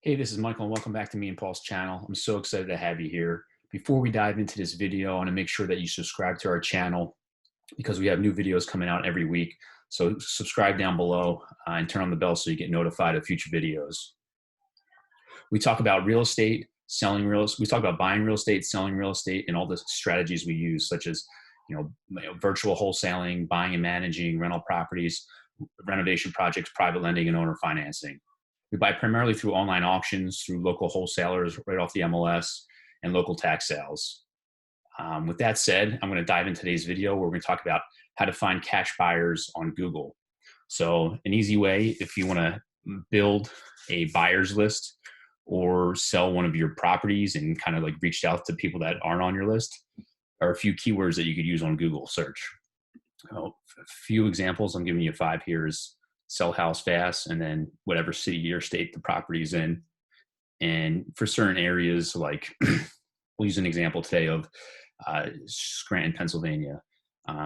Hey, this is Michael, and welcome back to me and Paul's channel. I'm so excited to have you here. Before we dive into this video, I want to make sure that you subscribe to our channel because we have new videos coming out every week. So subscribe down below and turn on the bell so you get notified of future videos. We talk about real estate, we talk about buying real estate, selling real estate, and all the strategies we use, such as virtual wholesaling, buying and managing rental properties, renovation projects, private lending, and owner financing. We buy primarily through online auctions, through local wholesalers right off the MLS, and local tax sales. With that said, I'm going to dive into today's video where we're going to talk about how to find cash buyers on Google. So an easy way, if you want to build a buyer's list or sell one of your properties and kind of like reach out to people that aren't on your list, are a few keywords that you could use on Google search. A few examples, I'm giving you 5 here, is sell house fast, and then whatever city or state the property is in. And for certain areas, like we'll use an example today of Scranton, Pennsylvania.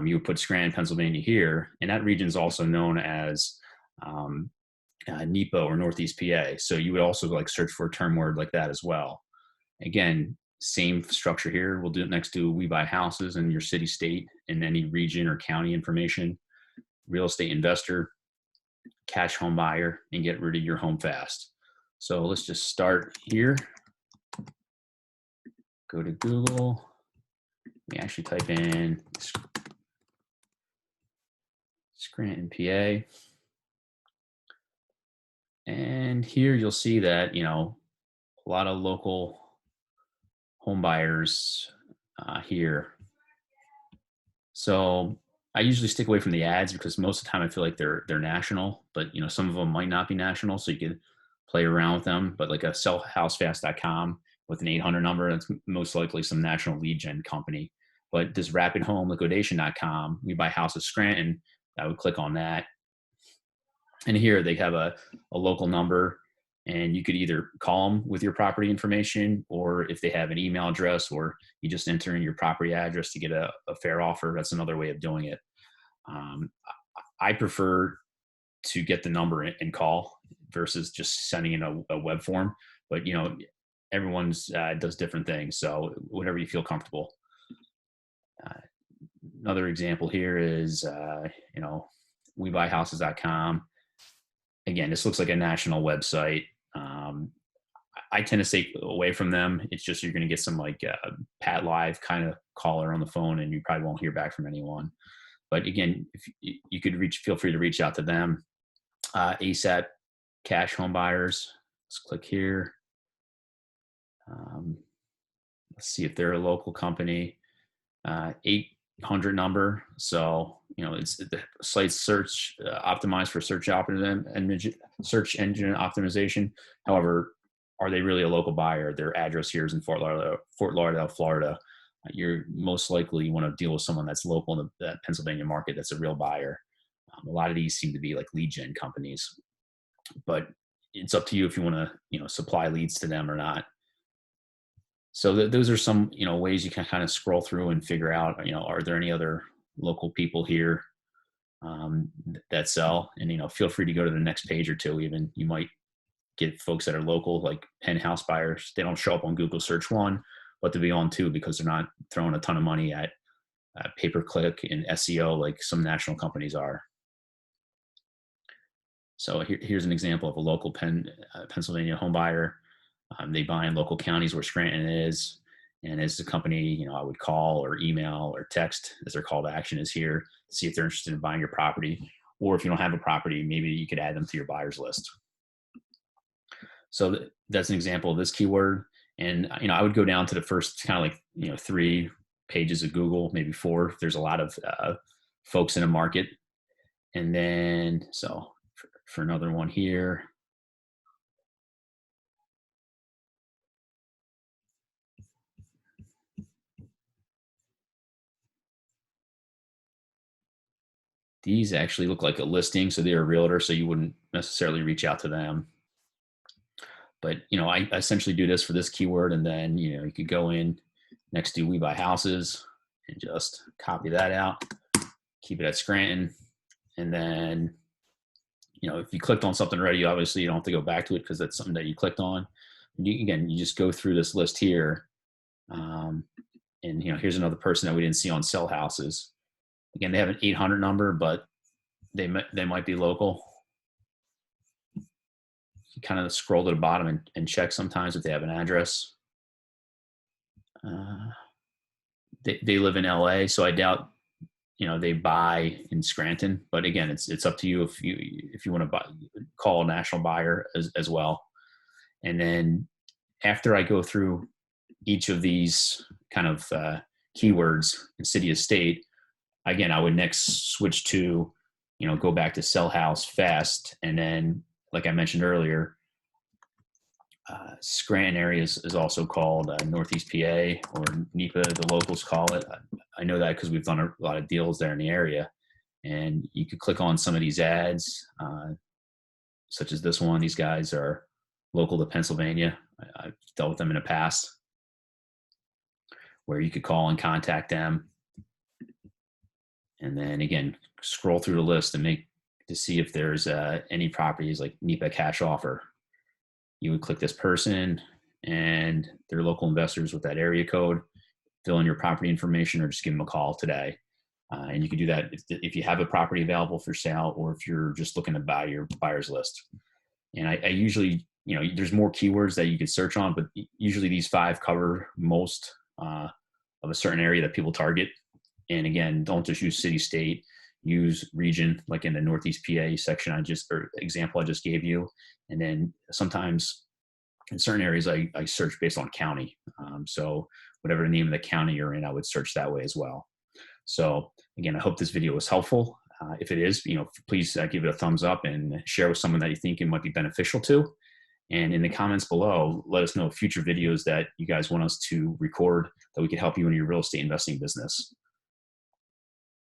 You would put Scranton, Pennsylvania here, and that region is also known as NEPO or Northeast PA. So you would also like search for a term word like that as well. Again, same structure here. We'll do it next to we buy houses in your city, state, and any region or county information, real estate investor, cash home buyer, and get rid of your home fast. So let's just start here. Go to Google. We actually type in Scranton, PA. And here you'll see that, a lot of local home buyers here. So I usually stick away from the ads because most of the time I feel like they're national, but some of them might not be national, so you can play around with them. But like a sellhousefast.com with an 800 number, that's most likely some national lead gen company. But this rapidhomeliquidation.com, we buy houses Scranton, I would click on that. And here they have a local number, and you could either call them with your property information, or if they have an email address, or you just enter in your property address to get a fair offer. That's another way of doing it. I prefer to get the number and call versus just sending in a web form. But everyone's does different things, so whatever you feel comfortable. Another example here is webuyhouses.com. Again, this looks like a national website. I tend to stay away from them. It's just you're going to get some like Pat Live kind of caller on the phone, and you probably won't hear back from anyone. But again, if you could feel free to reach out to them. ASAP Cash Home Buyers. Let's click here. Let's see if they're a local company. 800 number. So it's the site's search optimized for search engine optimization. However, are they really a local buyer? Their address here is in Fort Lauderdale, Florida. You're most likely want to deal with someone that's local in the Pennsylvania market that's a real buyer. A lot of these seem to be like lead gen companies, but it's up to you if you want to supply leads to them or not. So those are some ways you can kind of scroll through and figure out are there any other local people here that sell, and feel free to go to the next page or two. Even you might get folks that are local, like Penn House Buyers. They don't show up on Google search 1, but they'll be on 2 because they're not throwing a ton of money at pay-per-click and SEO like some national companies are. So here's an example of a local Pennsylvania home buyer. They buy in local counties where Scranton is, and as a company, I would call or email or text, as their call to action is here, to see if they're interested in buying your property. Or if you don't have a property, maybe you could add them to your buyer's list. So that's an example of this keyword. And I would go down to the first kind of like 3 pages of Google, maybe 4 if there's a lot of folks in a market. And then so for another one here. These actually look like a listing, so they're a realtor, so you wouldn't necessarily reach out to them. But I essentially do this for this keyword, and then you could go in next to we buy houses and just copy that out, keep it at Scranton, and then if you clicked on something already, obviously you don't have to go back to it because that's something that you clicked on. Again, you just go through this list here. And here's another person that we didn't see on sell houses. Again, they have an 800 number, but they might be local. You kind of scroll to the bottom and check sometimes if they have an address. They live in LA, so I doubt they buy in Scranton. But again, it's up to you if you want to call a national buyer as well. And then after I go through each of these kind of keywords in city of state, again, I would next switch to go back to sell house fast, and then like I mentioned earlier, Scranton area is also called Northeast PA, or NEPA, the locals call it. I know that because we've done a lot of deals there in the area. And you could click on some of these ads, such as this one. These guys are local to Pennsylvania. I've dealt with them in the past, where you could call and contact them. And then again, scroll through the list to see if there's any properties like NEPA cash offer. You would click this person and their local investors with that area code, fill in your property information, or just give them a call today. And you can do that if you have a property available for sale, or if you're just looking to buy your buyer's list. And I usually, there's more keywords that you can search on, but usually these 5 cover most of a certain area that people target. And again, don't just use city, state, use region, like in the Northeast PA section example I just gave you. And then sometimes in certain areas, I search based on county. So whatever the name of the county you're in, I would search that way as well. So again, I hope this video was helpful. If it is, please give it a thumbs up and share with someone that you think it might be beneficial to. And in the comments below, let us know future videos that you guys want us to record that we can help you in your real estate investing business.